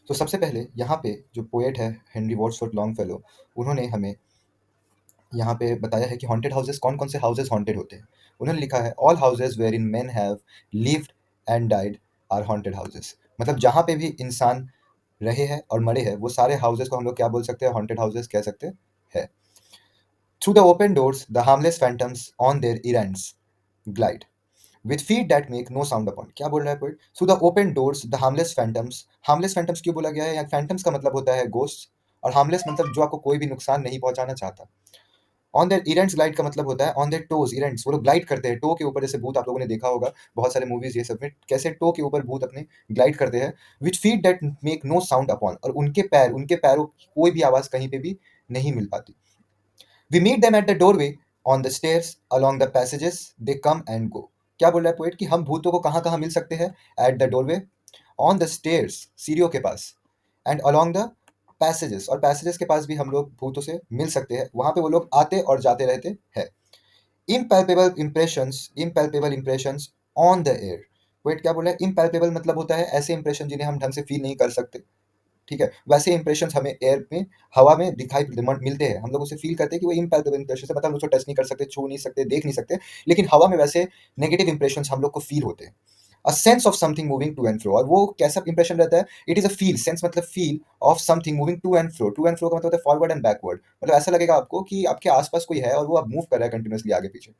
तो सबसे पहले यहाँ पे जो पोएट है हेनरी वाड्सवर्थ लॉन्गफेलो, उन्होंने हमें यहाँ पे बताया है कि हॉन्टेड हाउसेस कौन-कौन से हाउसेस हॉन्टेड होते हैं। उन्होंने लिखा है all houses wherein men have lived and died are haunted houses. मतलब जहाँ पे भी इंसान रहे हैं और मरे हैं वो सारे हाउसेस को हम लोग क्या बोल सकते हैं, हॉन्टेड हाउसेस कह सकते हैं। Through the open doors the harmless phantoms on their errands glide with feet that make no sound upon. क्या बोल रहा है poet? Through the open doors the harmless phantoms क्यों बोला गया है? यहाँ फैंटम्स का मतलब होता है गोस्ट, और हार्मलेस मतलब जो आपको कोई भी नुकसान नहीं पहुंचाना चाहता। ऑन देयर इरेंट्स ग्लाइड का मतलब होता है ऑन देयर टोज। इरेंट्स वो लोग ग्लाइड करते हैं टो के ऊपर, जैसे भूत आप लोगों ने देखा होगा बहुत सारे मूवीज ये सब में, कैसे टो के ऊपर भूत अपने ग्लाइड करते हैं। With feet that make no sound upon, और उनके पैरों की कोई भी आवाज कहीं पे भी नहीं मिल पाती। We meet them at the doorway on the stairs along the passages they come and go. क्या बोल रहा है पोएट कि हम भूतों को कहाँ कहाँ मिल सकते हैं? Eight the doorway, on the stairs सीढ़ियों के पास, एंड अलोंग द पैसेजेस, और पैसेजेस के पास भी हम लोग भूतों से मिल सकते हैं। वहां पे वो लोग आते और जाते रहते हैं। Impalpable impressions on the air. Wait क्या बोला है? इम्पैल्पेबल मतलब होता है ऐसे इंप्रेशन जिन्हें हम ढंग से फील नहीं कर सकते। ठीक है, वैसे इंप्रेशंस हमें एयर में, हवा में दिखाई मिलते हैं। हम लोग उसे फील करते हैं कि वो इम्पैल्पेबल इंप्रेशन है, मतलब हम उसको टच नहीं कर सकते, छू नहीं सकते, देख नहीं सकते, लेकिन हवा में वैसे नेगेटिव इंप्रेशंस हम लोग को फील होते हैं। A sense of something moving to and fro, और वो कैसा इंप्रेशन रहता है? It is a feel, sense मतलब feel of something moving to and fro. To and fro का मतलब होता है फॉरवर्ड एंड बैकवर्ड, मतलब ऐसा लगेगा आपको कि आपके आसपास कोई है और वो अब मूव कर रहा है कंटिन्यूअसली आगे पीछे।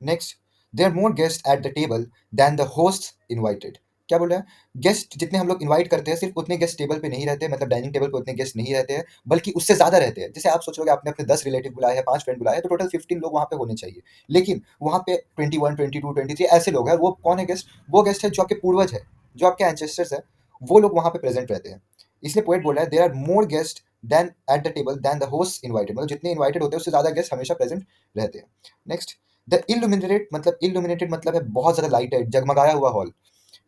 Next, there more guest at the table than the host invited. क्या बोल रहा है? गेस्ट जितने हम लोग इनवाइट करते हैं, सिर्फ उतने गेस्ट टेबल पे नहीं रहते, मतलब डाइनिंग टेबल पे उतने गेस्ट नहीं रहते हैं, बल्कि उससे ज्यादा रहते हैं। जैसे आप सोच रहे हो आपने अपने 10 रिलेटिव बुलाए हैं, 5 फ्रेंड बुलाए हैं, तो टोटल 15 लोग वहां पे होने चाहिए, लेकिन वहां पे 21, 22, 23 ऐसे लोग हैं। वो कौन है गेस्ट? वो गेस्ट है जो आपके पूर्वज है, जो आपके एंसेस्टर्स है, वो लोग वहां पे प्रेजेंट रहते हैं। इसलिए पोएट बोल रहा है there are more guest then at the table then the host invited, मतलब जितने इनवाइटेड होते हैं उससे ज्यादा गेस्ट हमेशा प्रेजेंट रहते हैं। नेक्स्ट, द इल्यूमिनेटेड मतलब है बहुत ज्यादा लाइट है, जगमगाया हुआ हॉल।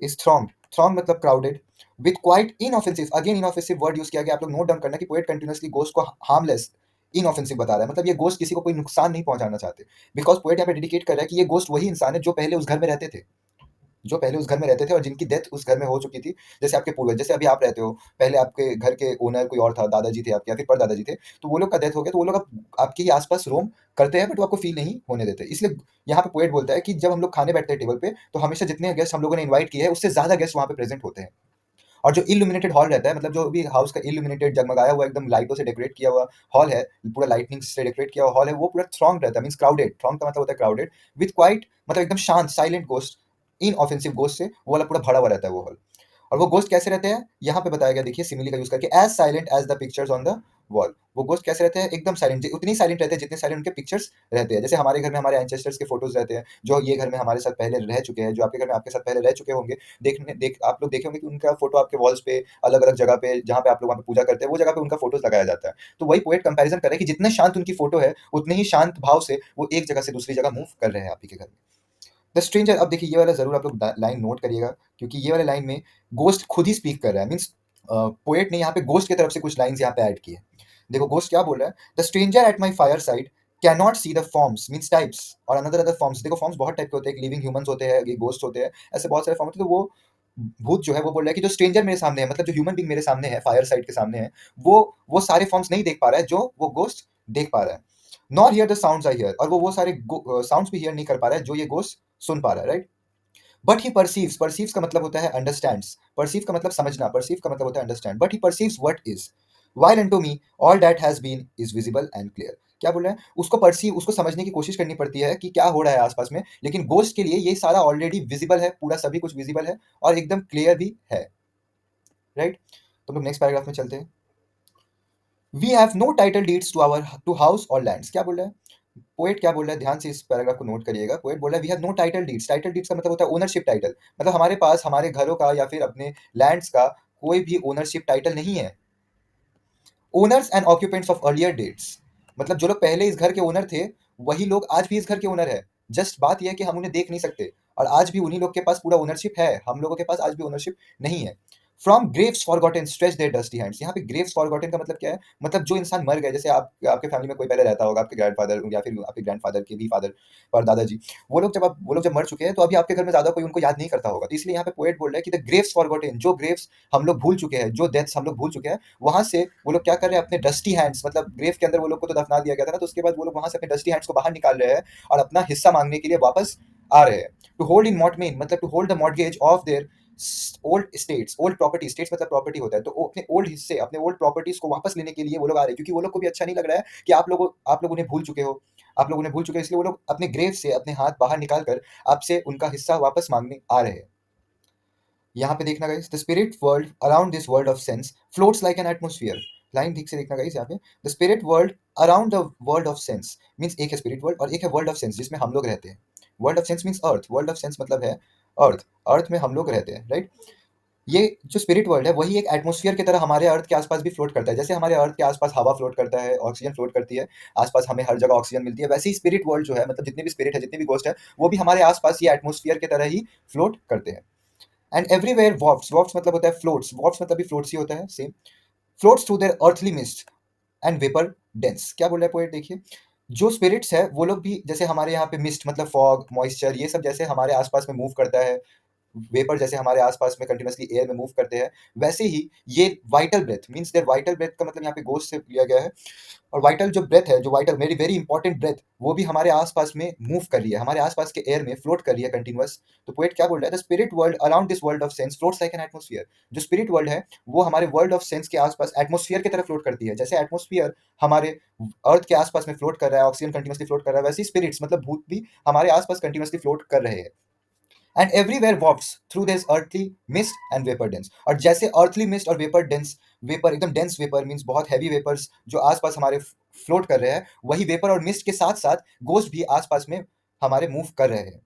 इज थ्रॉन्ग मतलब crowded with quite inoffensive. Again inoffensive word use किया गया, आप लोग नोट डाउन करना कि पोएट कंटिन्यूअसली गोस्ट को हार्मलेस इनऑफेंसिव बता रहा है, मतलब ये गोस्ट किसी को कोई नुकसान नहीं पहुंचाना चाहते। बिकॉज पोएट यहाँ पे डेडिकेट कर रहा है कि ये गोस्ट वही इंसान है जो पहले उस घर में रहते थे, और जिनकी डेथ उस घर में हो चुकी थी। जैसे आपके पूर्वज, जैसे अभी आप रहते हो, पहले आपके घर के ओनर कोई और था, दादाजी थे आपके या फिर परदादाजी थे, तो वो लोग का डेथ हो गया, तो वो लोग अब आपके ही आसपास रोम करते हैं, बट वो आपको फील नहीं होने देते। इसलिए यहाँ पे पोएट बोलता है कि जब हम लोग खाने बैठते हैं टेबल पे, तो हमेशा जितने गेस्ट हम लोगों ने इन्वाइट किए हैं उससे ज्यादा गेस्ट वहाँ पे प्रेजेंट होते हैं। और जो इल्यूमिनेटेड हॉल रहता है, मतलब जो भी हाउस का इल्यूमिनेटेड जगमगाया हुआ एकदम लाइटों से डेकोरेट किया हुआ हॉल है, पूरा लाइटनिंग से डेकोरेट किया हुआ हॉल है, वो पूरा थ्रॉन्ग रहता है, मींस क्राउडेड। थ्रॉन्ग का मतलब होता है क्राउडेड विद क्वाइट, मतलब एकदम शांत साइलेंट गोस्ट, इन ऑफेंसिव गोस्ट से वो वाला पूरा भरा हुआ रहता है वो हॉल। और वो गोस्ट कैसे रहते हैं यहाँ पे बताया गया, देखिए सिमिली का यूज करके, as silent as the pictures on the wall. वो गोस्ट कैसे रहते हैं? एकदम साइलेंट, उतनी साइलेंट रहते हैं जितने साइलेंट उनके पिक्चर्स रहते हैं। जैसे हमारे घर में हमारे एंसेस्टर्स के फोटोज रहते हैं, जो ये घर में हमारे साथ पहले रह चुके हैं, जो आपके घर में आपके साथ पहले रह चुके होंगे। आप लोग देखे होंगे कि उनका फोटो आपके वॉल्स पे अलग अलग जगह पे, जहाँ पे आप लोग वहाँ पे पूजा करते हैं, वो जगह पे उनका फोटोज लगाया जाता है। तो वही पोएट कंपैरिजन कर रहे हैं कि जितने शांत उनकी फोटो है, उतने ही शांत भाव से वो एक जगह से दूसरी जगह मूव कर रहे हैं आप ही के घर में। द स्ट्रेंजर, अब देखिए ये वाला जरूर आप लोग लाइन नोट करिएगा, क्योंकि ये वाले लाइन में गोस्ट खुद ही स्पीक कर रहा है, मीन्स पोएट ने यहाँ पे गोस्ट की तरफ से कुछ लाइन्स यहाँ पे ऐड की है। देखो गोस्ट क्या बोल रहा है? The stranger at my fire side can not see the forms, means types और अनदर अदर फॉर्म्स। देखो फॉर्म्स बहुत टाइप के होते हैं, लिविंग ह्यूमंस होते हैं, ये गोस्ट होते हैं, ऐसे बहुत सारे फॉर्म होते हैं। तो वो भूत जो है वो बोल रहा है कि जो स्ट्रेंजर मेरे सामने है, मतलब जो ह्यूमन बींग मेरे सामने है, फायर साइड के सामने है, वो सारे फॉर्म्स नहीं देख पा रहा है जो वो गोस्ट देख पा रहा है। Not here the sounds I hear, और वो सारे साउंड्स भी हियर नहीं कर पा रहा है जो ये गोस्ट सुन पा रहा है, right? But he perceives, perceives का मतलब होता है अंडरस्टैंड्स, परसीव का मतलब समझना, परसीव का मतलब होता है understand, but he perceives what is while and me all that has been is visible and clear. क्या बोल रहे हैं? उसको परसीव, उसको समझने की कोशिश करनी पड़ती है कि क्या हो रहा है आसपास में, लेकिन गोस्ट के लिए ये सारा ऑलरेडी विजिबल है, पूरा सभी कुछ विजिबल है और एकदम क्लियर भी है, राइट? तो हम लोग नेक्स्ट पैराग्राफ में चलते हैं। We have no title deeds to our to house or lands. क्या बोल रहा है पोएट? क्या बोल रहा है? ध्यान से इस पैराग्राफ को नोट करिएगा। पोएट बोल रहा है we have no title deeds. Title deeds का मतलब होता है ओनरशिप टाइटल, मतलब हमारे पास हमारे घरों का या फिर अपने लैंड्स का कोई भी ओनरशिप टाइटल नहीं है। Owners and occupants of earlier dates, मतलब जो लोग पहले इस घर के ओनर थे, वही लोग आज भी इस घर के ओनर है। जस्ट बात यह है कि हम उन्हें देख नहीं सकते, और आज भी उन्हीं लोग के पास पूरा ओनरशिप है, हम लोगों के पास आज भी ओनरशिप नहीं है। From graves forgotten stretch their dusty hands. यहाँ पे ग्रेव्स फॉरगॉटन का मतलब क्या है? मतलब जो इंसान मर गए, जैसे आप आपके फैमिली में कोई पहले रहता होगा, आपके ग्रैंडफादर या फिर आपके ग्रैंडफादर के भी फादर और दादाजी, वो लोग जब मर चुके हैं तो अभी आपके घर में ज़्यादा कोई उनको याद नहीं करता होगा। तो इसलिए यहाँ पे पोएट बोल रहा है कि द ग्रेव्स फॉरगॉटन, जो ग्रेव्स हम लोग भूल चुके हैं, जो डेथ्स हम लोग भूल चुके हैं, वहाँ से वो लोग क्या कर रहे हैं? अपने डस्टी हैंड्स, मतलब ग्रेव के अंदर वो लोग को तो दफना दिया गया था ना, तो उसके बाद वो लोग वहाँ से अपने डस्टी हैंड्स को बाहर निकाल रहे हैं और अपना हिस्सा मांगने के लिए वापस आ रहे हैं। टू होल्ड इन मॉर्टमेन मतलब to hold the mortgage of their old estates, old property, estates मतलब प्रॉपर्टी होता है, तो वो अपने ओल्ड हिस्से, अपने ओल्ड प्रॉपर्टीज को वापस लेने के लिए वो लोग आ रहे हैं, क्योंकि वो लोग को भी अच्छा नहीं लग रहा है कि आप लोग उन्हें भूल चुके हो, आप लोग उन्हें भूल चुके हो, इसलिए वो लोग अपने ग्रेव से अपने हाथ बाहर निकाल कर आपसे उनका हिस्सा वापस मांगने आ रहे हैं। यहाँ पे देखना guys, the spirit world around this world of sense floats like an atmosphere. Line ठीक से देखना गाइस यहाँ पे, the spirit world around the world of sense means एक है स्पिरिट वर्ल्ड और एक है वर्ल्ड ऑफ सेंस जिसमें हम लोग रहते हैं। World of sense means earth, world of sense मतलब है अर्थ, अर्थ में हम लोग रहते हैं, राइट। ये जो स्पिरिट वर्ल्ड है वही एक एटमॉस्फेयर की तरह हमारे अर्थ के आसपास भी फ्लोट करता है। जैसे हमारे अर्थ के आसपास हवा फ्लोट करता है, ऑक्सीजन फ्लोट करती है, आसपास हमें हर जगह ऑक्सीजन मिलती है, वैसे ही स्पिरिट वर्ल्ड जो है, मतलब जितने भी स्पिरिट है, जितने भी गोस्ट है, वो भी हमारे आसपास ये एटमॉस्फेयर की तरह ही फ्लोट करते हैं। एंड एवरीवेयर वॉफ्स, वॉफ्स मतलब होता है फ्लोट्स, वॉफ्स मतलब भी फ्लोट्स ही होता है, same, floats through their earthly mist and vapour dense. क्या बोल रहा है पोएट देखिए, जो स्पिरिट्स है वो लोग भी जैसे हमारे यहाँ पे मिस्ट मतलब फॉग, मॉइस्चर, ये सब जैसे हमारे आसपास में मूव करता है, वेपर जैसे हमारे आसपास में कंटिन्यूअसली एयर में मूव करते हैं, वैसे ही ये vital breath means there, vital breath का मतलब यहाँ पे गोस्ट से लिया गया है, और वाइटल जो ब्रेथ है, जो vital very very important breath, वो भी हमारे आसपास में मूव कर रही है, हमारे आसपास के एयर में फ्लोट कर रही है कंटिन्यूअस। तो पोएट क्या बोल रहा है, the spirit world around this world of sense floats like an atmosphere. जो स्पिरिट वर्ल्ड है वो हमारे वर्ल्ड ऑफ सेंस के आसपास एटमॉस्फेयर की तरह फ्लोट करती है, जैसे एटमॉस्फेयर हमारे अर्थ के आसपास में फ्लोट कर रहा है, ऑक्सीजन कंटिन्यूअसली फ्लोट कर रहा है, वैसे ही स्पिरिट्स मतलब भूत भी हमारे आसपास कंटिन्यूअसली फ्लोट कर रहे हैं। And everywhere walks through this earthly mist and vapour dense. और जैसे अर्थली मिस्ट और वेपर डेंस, वेपर एकदम डेंस वेपर मींस बहुत हैवी वेपर्स जो आसपास हमारे फ्लोट कर रहे हैं, वही वेपर और मिस्ट के साथ साथ गोस्ट भी आसपास में हमारे मूव कर रहे हैं।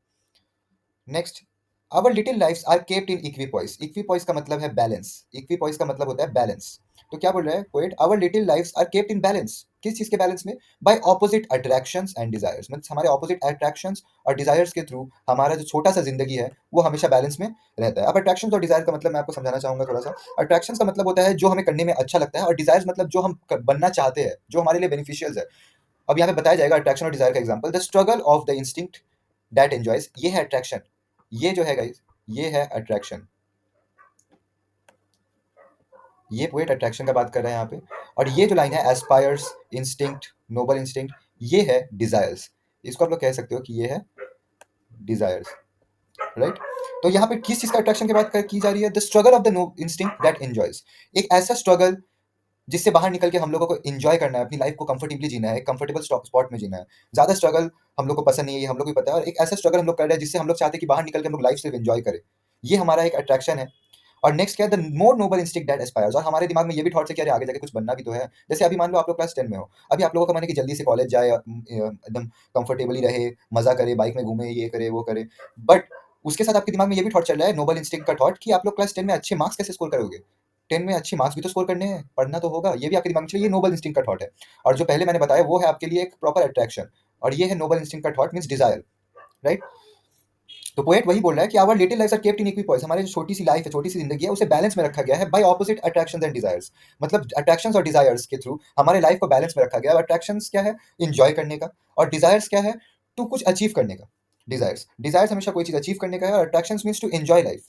Next, our little lives are kept in equipoise. Equipoise का मतलब है बैलेंस, इक्विपॉइस का मतलब होता है बैलेंस। तो क्या बोल रहा है poet, our little lives are kept in balance, किस चीज के बैलेंस में? By opposite attractions and desires, मतलब हमारे ऑपोजिट अट्रैक्शंस और डिजायर्स के थ्रू हमारा जो छोटा सा जिंदगी है वो हमेशा बैलेंस में रहता है। अब अट्रैक्शंस और डिजायर का मतलब मैं आपको समझाना चाहूंगा थोड़ा सा। अट्रैक्शंस का मतलब होता है जो हमें करने में अच्छा लगता है, और डिजायर्स मतलब जो हम बनना चाहते हैं, जो हमारे लिए बेनिफिशियल है। अब यहाँ पे बताया जाएगा अट्रैक्शन और डिजायर का example, the struggle of the instinct that enjoys, ये है अट्रैक्शन, ये जो है गाइस, ये है अट्रैक्शन, ये पोएट अट्रैक्शन का बात कर रहा है यहाँ पे। और ये जो लाइन है एस्पायर्स, इंस्टिंक्ट, नोबल इंस्टिंक्ट, ये है डिजायर्स, इसको आप लोग कह सकते हो कि ये है डिजायर्स, राइट। तो यहाँ पे किस चीज का अट्रैक्शन की बात की जा रही है? The struggle of the no instinct that enjoys, एक ऐसा स्ट्रगल जिससे बाहर निकल के हम लोगों को एंजॉय करना है, अपनी लाइफ को कंफर्टेबली जीना है, कंफर्टेबल स्पॉट में जीना है। ज्यादा स्ट्रगल हम लोग को पसंद नहीं है, ये हम लोग को भी पता है, और एक ऐसा स्ट्रगल हम लोग कर रहे हैं जिससे हम लोग चाहते हैं कि बाहर निकल के हम लोग लाइफ सिर्फ एंजॉय करें, ये हमारा एक अट्रैक्शन है। और नेक्स्ट क्या है, the more noble instinct that aspires, और हमारे दिमाग में ये भी थॉट्स है कि अरे आगे जाके कुछ बनना भी तो है। जैसे अभी मान लो आप लोग क्लास 10 में हो, अभी आप लोगों का मन है कि जल्दी से कॉलेज जाए, एकदम कंफर्टेबली रहे, मजा करे, बाइक में घूमे, ये करे वो करे, बट उसके साथ आपके दिमाग में ये भी थॉट चल रहा है, नोबल इंस्टिंक्ट का थॉट, कि आप लोग क्लास 10 में अच्छे मार्क्स कैसे स्कोर करोगे, 10 में अच्छे मार्क्स भी तो स्कोर करने हैं, पढ़ना तो होगा, ये भी आपके दिमाग में चलिए, ये नोबल इंस्टिंक्ट का थॉट है। और जो पहले मैंने बताया वो है आपके लिए एक प्रॉपर अट्रैक्शन, और ये है नोबल इंस्टिंक्ट का थॉट मींस डिजायर, राइट। तो पोएट वही बोल रहा है कि our little lives are kept in equipoise, हमारी जो छोटी सी लाइफ है, छोटी सी जिंदगी है, उसे बैलेंस में रखा गया है by opposite attractions and desires. मतलब अट्रैक्शंस और डिजायर्स के थ्रू हमारे लाइफ को बैलेंस में रखा गया है। अट्रैक्शंस क्या है? एंजॉय करने का, और डिजायर्स क्या है? टू कुछ अचीव करने का। डिजायर्स, डिजायर्स हमेशा कोई चीज अचीव करने का है, और attractions means to enjoy life.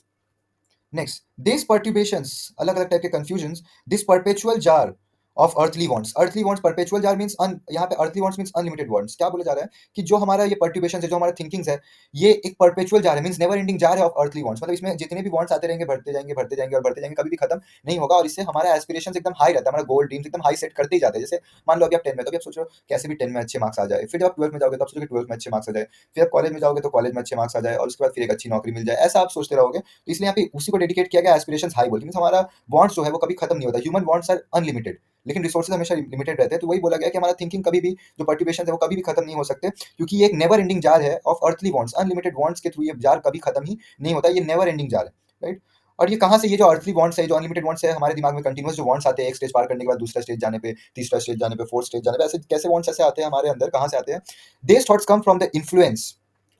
Next, this perturbations, अलग अलग टाइप के confusions, this perpetual jar of earthly wants, earthly wants, perpetual jar means यहाँ पे earthly wants means unlimited wants. क्या बोला जा रहा है कि जो हमारा ये पर्ट्यूबेशंस है, जो हमारा थिंकिंग्स है, ये एक परपेचुअल जार है, मींस नेवर एंडिंग जार है ऑफ अर्थली वांट्स। मतलब इसमें जितने भी वांट्स आते रहेंगे, बढ़ते जाएंगे, बढ़ते जाएंगे और बढ़ते जाएंगे, कभी भी खत्म नहीं होगा, और इससे हमारा एस्पिरेशंस एकदम हाई रहता है, हमारा गोल ड्रीम्स एकदम हाई सेट करते ही जाते हैं। जैसे मान लो अभी आप 10 में, तो अभी आप सोच रहे हो कैसे भी 10 में अच्छे मार्क्स आ जाए, फिर जब आप 12 में जाओगे तो आप सोचोगे 12 में अच्छे मार्क्स आ जाए, फिर आप कॉलेज में जाओगे तो कॉलेज में अच्छे मार्क्स आ जाए, और उसके बाद फिर एक अच्छी नौकरी मिल जाए, ऐसा आप सोचते रहोगे। तो इसलिए यहाँ पे उसी को डेडिकेट किया गया, एस्पिरेशंस हाई बोल के, मींस हमारा वांट्स जो है वो कभी खत्म नहीं होता। ह्यूमन वांट्स आर अनलिमिटेड, लेकिन रिसोर्सेज हमेशा लिमिटेड रहते हैं। तो वही बोला गया कि हमारा थिंकिंग कभी भी, जो पर्ट्यूबेशन है वो कभी भी खत्म नहीं हो सकते, क्योंकि ये एक नेवर एंडिंग जार है of earthly wants, unlimited wants के थ्रू ये जार कभी खत्म ही नहीं होता, ये नेवर एंडिंग जार है, राइट। और ये कहाँ से, ये जो अर्थली वांट्स है, जो अनलिमिटेड वांट्स है, हमारे दिमाग में कंटिन्यूअस जो वांट्स आते हैं, एक स्टेज पार करने के बाद दूसरा स्टेज जाने पे, तीसरा स्टेज जाने पे, फोर्थ स्टेज जाने पे, ऐसे कैसे वांट्स ऐसे आते हैं हमारे अंदर, कहाँ से आते हैं? These thoughts come from the influence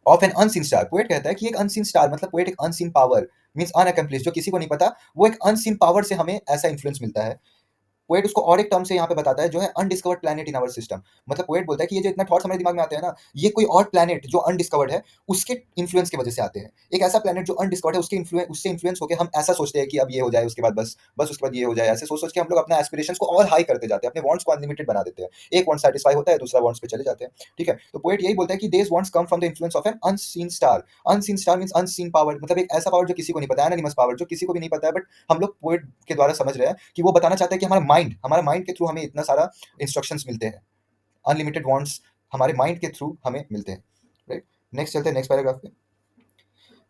of an unseen star. Poet कहता है कि एक अनसीन स्टार मतलब पोएट एक अनसीन पावर मीन्स अनअकम्प्लिश, जो किसी को नहीं पता, वो एक अनसीन पावर से हमें ऐसा इन्फ्लुएंस मिलता है। पोएट उसको और एक टर्म से यहाँ पे बताता है जो है undiscovered planet in our system. मतलब पोएट बोलता है कि ये जो इतना थॉट्स हमारे दिमाग में आते हैं ना, ये कोई और प्लैनेट जो अनडिस्कवर्ड है उसके इन्फ्लुएंस की वजह से आते हैं। एक ऐसा प्लैनेट जो अनडिस्कवर्ड है उसके इन्फ्लुएंस, उससे इन्फ्लुएंस होकर हम ऐसा सोचते हैं कि अब ये हो जाए, उसके बाद बस उसके बाद ये हो जाए। ऐसे सोच सोच के हम लोग अपना एस्पिरेशंस को और हाई करते जाते हैं, अपने वांट्स को अनलिमिटेड बना देते हैं। एक वांट सेटिस्फाई होता है, दूसरा वांट्स पे चले जाते हैं। ठीक है, तो पोएट यही बोलता है कि देस wants come from the influence of an unseen star. Unseen star means unseen power, मतलब एक ऐसा पावर जो किसी को नहीं पता है, एनिमस पावर जो किसी को भी नहीं पता है, बट हम लोग पोएट के द्वारा समझ रहे हैं कि वो बताना चाहते हैं कि हमारा माइंड के थ्रू हमें इतना सारा इंस्ट्रक्शंस मिलते हैं। अनलिमिटेड वांट्स हमारे माइंड के थ्रू हमें मिलते हैं। राइट, नेक्स्ट चलते हैं नेक्स्ट पैराग्राफ पे।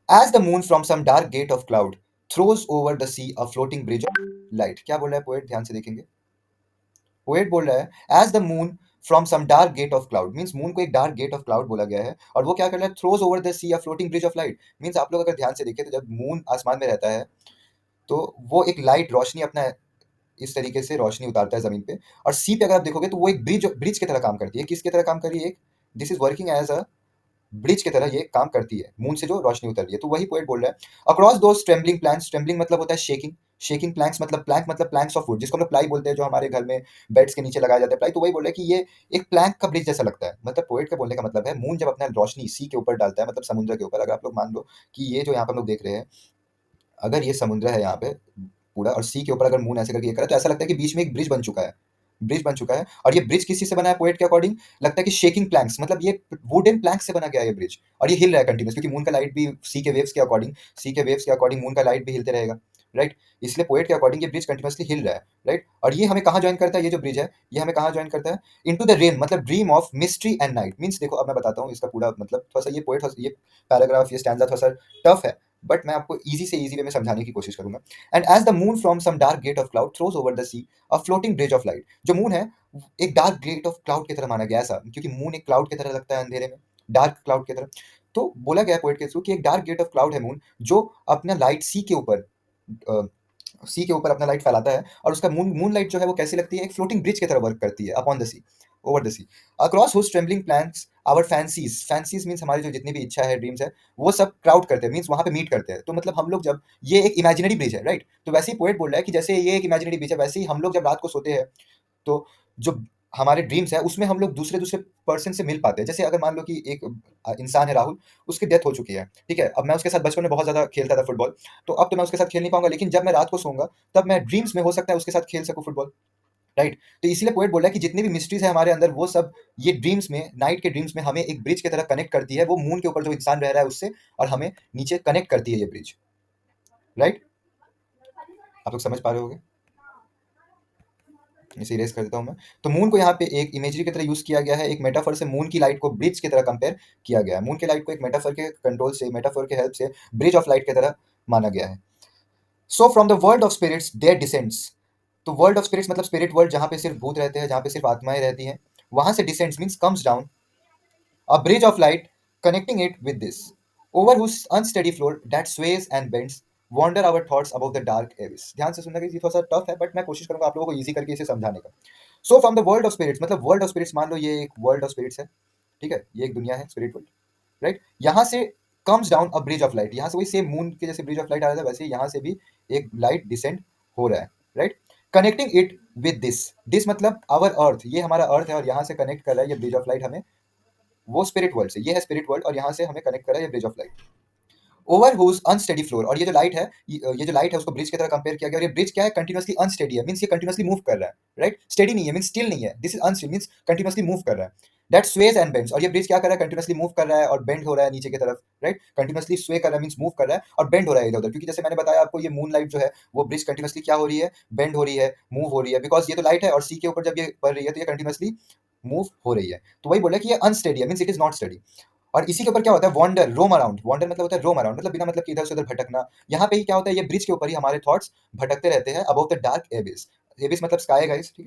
As the moon from some dark gate of cloud throws over the sea a floating bridge of light. क्या बोल रहा है पोएट, ध्यान से देखेंगे। पोएट बोल रहा है as the moon from some dark gate of cloud means moon को एक डार्क गेट ऑफ क्लाउड बोला गया है, और वो क्या कर रहा है, throws over the sea a floating bridge of light. Means आप लोग अगर ध्यान से देखें तो जब मून आसमान में रहता है तो वो एक लाइट रोशनी अपना इस तरीके से रोशनी उतारता है जमीन पे, और सी पे अगर आप देखोगे तो वो एक ब्रिज ब्रिज की तरह काम करती है। किसकी तरह काम कर रही है, एक this is working as a bridge की तरह ये काम करती है मून से जो रोशनी उतर रही है। तो वही पोएट बोल रहा है अक्रॉस दोस ट्रेम्बलिंग प्लैंक्स। ट्रेम्बलिंग मतलब होता है शेकिंग, शेकिंग प्लैंक्स मतलब प्लैंक्स ऑफ वुड, जिसको हम लोग प्लाई बोलते हैं, जो हमारे घर में बेड्स के नीचे लगाया जाता है प्लाई। तो वही बोल रहा है कि ये एक प्लैंक का ब्रिज जैसा लगता है। मतलब पोएट का बोलने का मतलब है मून जब अपना रोशनी सी के ऊपर डालता है, मतलब समुद्र के ऊपर, अगर आप लोग मान लो कि ये जो यहाँ पर हम लोग देख रहे हैं, अगर ये समुद्र है यहाँ पे पूरा, और सी के ऊपर अगर मून ऐसे करके ये करे, तो ऐसा लगता है कि बीच में एक ब्रिज बन चुका है, ब्रिज बन चुका है। और ये ब्रिज किसी से बना है पोएट के अकॉर्डिंग, लगता है कि शेकिंग प्लैंक्स, मतलब ये वुडन प्लैंक से बना गया है ये ब्रिज, और ये हिल रहा है कंटिन्यूस, क्योंकि मून का लाइट भी सी के वेव्स के अकॉर्डिंग मून का लाइट भी हिलते रहेगा। राइट, इसलिए पोएट के अकॉर्डिंग ये ब्रिज कंटिन्यूसली हिल रहा है। राइट, और ये हमें कहाँ ज्वाइन करता है, ये जो ब्रिज है ये हमें कहाँ ज्वाइन करता है, इनटू द रेन, मतलब dream of mystery and night. Means देखो, अब मैं बताता हूँ इसका पूरा मतलब, थोड़ा सा ये पोएट, ये पैराग्राफ, ये स्टैंजा थोड़ा सा टफ है, बट मैं आपको इजी से इजी वे में समझाने की कोशिश करूंगा। And as the moon from some dark gate of cloud throws over the sea a floating bridge of light. जो मून है एक डार्क गेट ऑफ क्लाउड की तरह माना गया, ऐसा क्योंकि मून एक क्लाउड की तरह लगता है अंधेरे में, डार्क क्लाउड की तरह। तो बोला गया पोएट के थ्रू कि एक डार्क गेट ऑफ क्लाउड है मून, जो अपना लाइट सी के ऊपर अपना लाइट फैलाता है, और उसका मून लाइट जो है वो कैसी लगती है, एक फ्लोटिंग ब्रिज की तरह वर्क करती है upon the sea, over the sea. Across whose trembling planks our fancies, fancies means हमारी जो जितनी भी इच्छा है, ड्रीम्स है, वो सब क्राउड करते हैं, मीन्स वहां पे मीट करते हैं। तो मतलब हम लोग जब, ये एक इमेजिनरी ब्रिज है, राइट, तो वैसे ही पोएट बोल रहा है कि जैसे ये एक इमेजिनरी ब्रिज है, वैसे ही हम लोग जब रात को सोते हैं तो जो हमारे ड्रीम्स है उसमें हम लोग दूसरे दूसरे पर्सन से मिल पाते हैं। जैसे अगर मान लो कि एक इंसान है राहुल, उसकी डेथ हो चुकी है, ठीक है, अब मैं उसके साथ बचपन में बहुत ज़्यादा खेलता था फुटबॉल, तो अब तो मैं उसके साथ खेल नहीं पाऊंगा, लेकिन जब मैं रात को सोऊंगा तब मैं ड्रीम्स में हो सकता है उसके साथ खेल सकूं फुटबॉल। राइट, तो इसीलिए पोएट बोल रहा है कि जितनी भी मिस्ट्रीज है हमारे अंदर, वो सब ये ड्रीम्स में, नाइट के ड्रीम्स में हमें एक ब्रिज की तरह कनेक्ट करती है, वो मून के ऊपर जो इंसान रह रहा है उससे, और हमें नीचे कनेक्ट करती है ये ब्रिज। राइट, आप लोग समझ पा रहे होगे। इसे इरेज कर देता हूँ मैं। तो मून को यहाँ पे एक इमेजरी की तरह यूज किया गया है, एक मेटाफर से मून की लाइट को ब्रिज की तरह कंपेयर किया गया है। मून की लाइट को एक मेटाफर के कंट्रोल से, मेटाफर के हेल्प से ब्रिज ऑफ लाइट की तरह माना गया है। So from the world of spirits there descends. तो वर्ल्ड ऑफ स्पिरिट्स मतलब स्पिरिट वर्ल्ड, जहाँ पे सिर्फ भूत रहते हैं, जहाँ पे सिर्फ आत्माएं रहती हैं, वहां से descends means comes down a bridge of light connecting it with this, over whose unsteady floor that sways and bends, wander our thoughts above the dark abyss। ध्यान से सुनना, कि ये थोड़ा सा टफ है, बट मैं कोशिश करूंगा आप लोगों को इजी करके इसे समझाने का। So from the world of spirits, मतलब वर्ल्ड ऑफ स्पिरिट्स, मान लो ये एक वर्ल्ड ऑफ स्पिरिट्स है, ठीक है, ये एक दुनिया है स्पिरिट वर्ल्ड। राइट, यहाँ से comes down a bridge of light, यहाँ से वही सेम मून के जैसे ब्रिज ऑफ लाइट आ रहा था, वैसे यहाँ से भी एक लाइट डिसेंड हो रहा है। Right, connecting it with this मतलब आवर अर्थ, ये हमारा अर्थ है, और यहाँ से कनेक्ट कर रहा है ये ब्रिज ऑफ लाइट हमें वो स्पिरिट वर्ल्ड से, ये है स्पिरिट वर्ल्ड, और यहाँ से हमें कनेक्ट कर रहा है ये bridge of light. Over whose unsteady floor, और ये जो लाइट है, ये जो लाइट है उसको ब्रिज की तरह कंपेयर किया गया, और ये ब्रिज क्या है, कंटिन्यूअसली अनस्टेडी है, मींस ये कंटिन्यूअसली मूव कर रहा है। राइट, स्टेडी नहीं है, मींस स्टिल नहीं है, this is unsteady means continuously move कर रहा है। दैट स्वेज एंड बेंड्स, और ये ब्रिज क्या कर रहा है, कंटिन्यूअसली मूव कर रहा है और बेंड हो रहा है नीचे की तरफ। राइट, कंटिन्यूअसली स्वे कर रहा है मींस मूव कर रहा है, और बेंड हो रहा है इधर उधर, क्योंकि जैसे मैंने बताया आपको, ये मून लाइट जो है वो ब्रिज कंटिन्यूअसली क्या हो रही है, बेंड हो रही है, मूव हो रही है, बिकॉज ये तो लाइट है, और सी के ऊपर जब ये पड़ रही है तो ये कंटिन्यूअसली मूव हो रही है। तो वही बोला कि ये अनस्टेडी है, means it is not study. और इसी के ऊपर क्या होता है, वॉन्डर, रोम अराउंड। वॉन्डर मतलब होता है रोम अराउंड, मतलब बिना मतलब कि इधर से उधर भटकना। यहाँ पे ही क्या होता है, ये ब्रिज के ऊपर ही हमारे थॉट्स भटकते रहते हैं अबव द डार्क एबिस। एबिस मतलब स्काई गाइस, ठीक है।